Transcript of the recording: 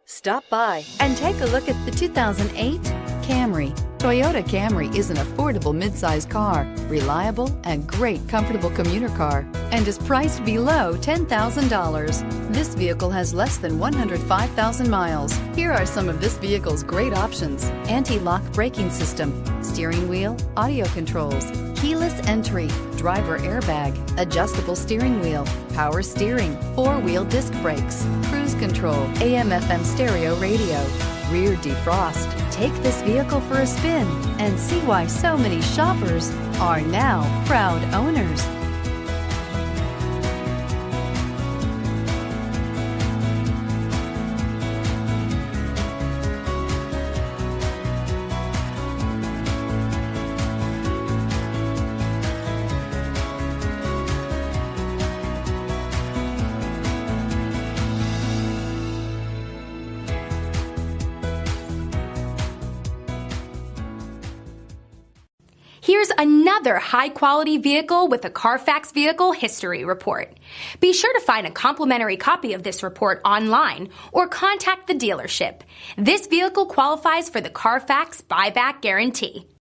Stop by and take a look at the 2008 Camry. Toyota Camry is an affordable midsize car, reliable and great comfortable commuter car, and is priced below $10,000. This vehicle has less than 105,000 miles. Here are some of this vehicle's great options: anti-lock braking system, steering wheel audio controls, keyless entry, driver airbag, adjustable steering wheel, power steering, four-wheel disc brakes, cruise control, AM/FM stereo radio, rear defrost. Take this vehicle for a spin and see why so many shoppers are now proud owners. Here's another high-quality vehicle with a Carfax Vehicle History Report. Be sure to find a complimentary copy of this report online or contact the dealership. This vehicle qualifies for the Carfax Buyback Guarantee.